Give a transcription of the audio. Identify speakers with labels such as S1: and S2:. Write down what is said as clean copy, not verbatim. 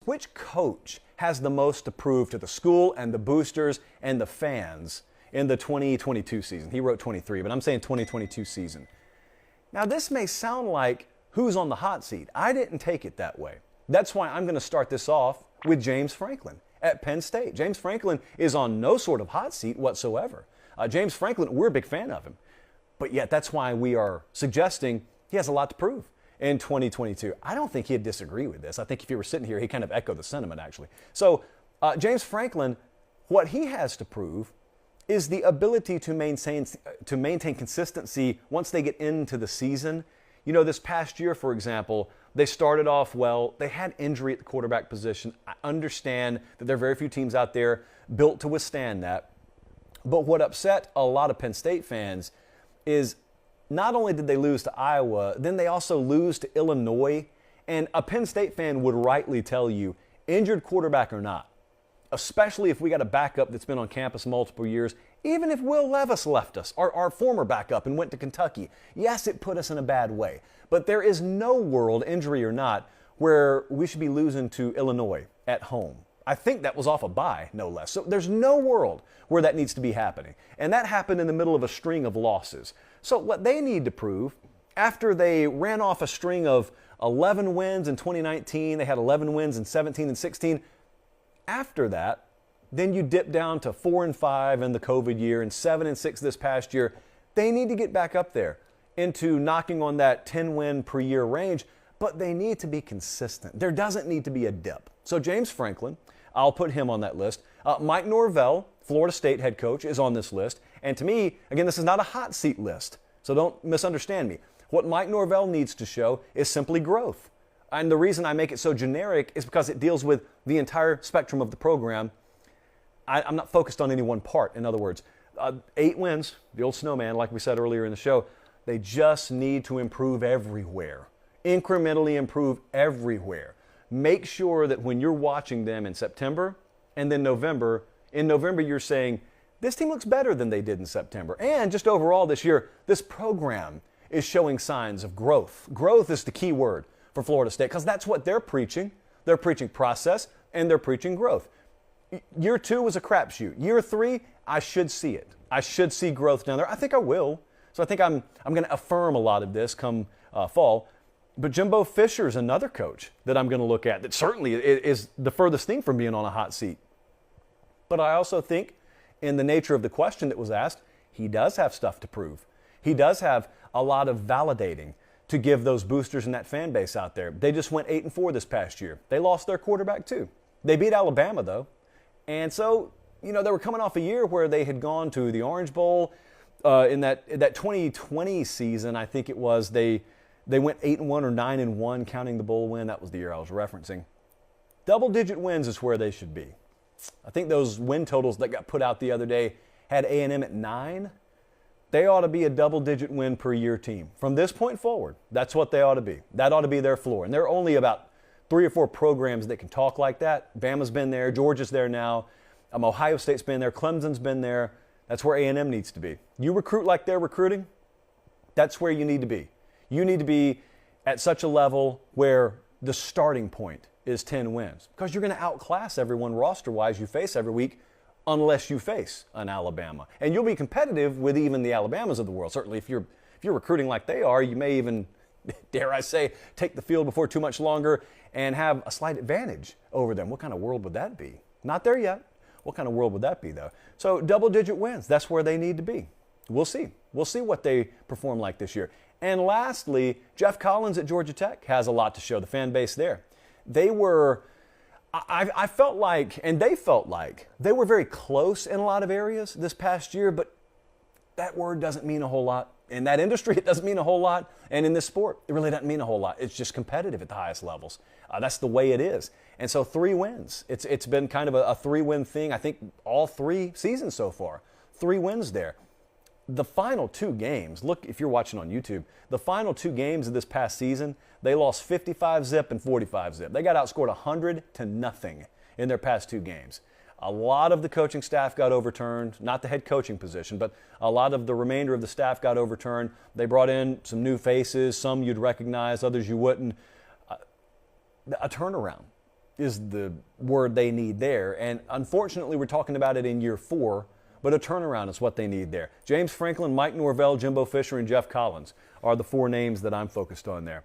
S1: which coach has the most to prove to the school and the boosters and the fans in the 2022 season? He wrote 23, but I'm saying 2022 season. Now, this may sound like who's on the hot seat. I didn't take it that way. That's why I'm going to start this off with James Franklin at Penn State. James Franklin is on no sort of hot seat whatsoever. James Franklin, we're a big fan of him. But yet that's why we are suggesting he has a lot to prove in 2022. I don't think he'd disagree with this. I think if he were sitting here, he'd kind of echo the sentiment, actually. So James Franklin, what he has to prove is the ability to maintain consistency once they get into the season. You know, this past year, for example, they started off well. They had injury at the quarterback position. I understand that there are very few teams out there built to withstand that. But what upset a lot of Penn State fans is not only did they lose to Iowa, then they also lose to Illinois. And a Penn State fan would rightly tell you, injured quarterback or not, especially if we got a backup that's been on campus multiple years, even if Will Levis left us, our former backup, and went to Kentucky, yes, it put us in a bad way. But there is no world, injury or not, where we should be losing to Illinois at home. I think that was off a bye, no less. So there's no world where that needs to be happening. And that happened in the middle of a string of losses. So what they need to prove, after they ran off a string of 11 wins in 2019, they had 11 wins in 17 and 16. After that, then you dip down to 4-5 in the COVID year and 7-6 this past year. They need to get back up there into knocking on that 10-win per year range, but they need to be consistent. There doesn't need to be a dip. So James Franklin, I'll put him on that list. Mike Norvell, Florida State head coach, is on this list. And to me, again, this is not a hot seat list, so don't misunderstand me. What Mike Norvell needs to show is simply growth. And the reason I make it so generic is because it deals with the entire spectrum of the program. I'm not focused on any one part. In other words, 8 wins, the old snowman, like we said earlier in the show, they just need to improve everywhere, incrementally improve everywhere. Make sure that when you're watching them in September and then November, in November you're saying, this team looks better than they did in September. And just overall this year, this program is showing signs of growth. Growth is the key word for Florida State because that's what they're preaching. They're preaching process and they're preaching growth. Year 2 was a crapshoot. Year 3, I should see it. I should see growth down there. I think I will. So I think I'm going to affirm a lot of this come fall. But Jimbo Fisher is another coach that I'm going to look at that certainly is the furthest thing from being on a hot seat. But I also think in the nature of the question that was asked, he does have stuff to prove. He does have a lot of validating to give those boosters and that fan base out there. They just went 8-4 this past year. They lost their quarterback too. They beat Alabama though. And so, you know, they were coming off a year where they had gone to the Orange Bowl. In that 2020 season, I think it was, they went 8-1 or 9-1, counting the bowl win. That was the year I was referencing. Double-digit wins is where they should be. I think those win totals that got put out the other day had A&M at 9. They ought to be a double-digit win per year team. From this point forward, that's what they ought to be. That ought to be their floor. And there are only about 3 or 4 programs that can talk like that. Bama's been there. Georgia's there now. Ohio State's been there. Clemson's been there. That's where A&M needs to be. You recruit like they're recruiting, that's where you need to be. You need to be at such a level where the starting point is 10 wins because you're going to outclass everyone roster-wise you face every week unless you face an Alabama. And you'll be competitive with even the Alabamas of the world. Certainly if you're recruiting like they are, you may even, dare I say, take the field before too much longer and have a slight advantage over them. What kind of world would that be? Not there yet. What kind of world would that be, though? So double-digit wins, that's where they need to be. We'll see. We'll see what they perform like this year. And lastly, Jeff Collins at Georgia Tech has a lot to show, the fan base there. They were, I felt like, and they felt like, they were very close in a lot of areas this past year, but that word doesn't mean a whole lot. In that industry, it doesn't mean a whole lot. And in this sport, it really doesn't mean a whole lot. It's just competitive at the highest levels. That's the way it is. And so 3 wins. It's been kind of a 3-win thing, I think, all 3 seasons so far. 3 wins there. The final 2 games, look, if you're watching on YouTube, the final 2 games of this past season, they lost 55-zip and 45-zip. They got outscored 100-0 in their past 2 games. A lot of the coaching staff got overturned, not the head coaching position, but a lot of the remainder of the staff got overturned. They brought in some new faces, some you'd recognize, others you wouldn't. A turnaround. is the word they need there. And unfortunately, we're talking about it in year 4, but a turnaround is what they need there. James Franklin, Mike Norvell, Jimbo Fisher, and Jeff Collins are the 4 names that I'm focused on there.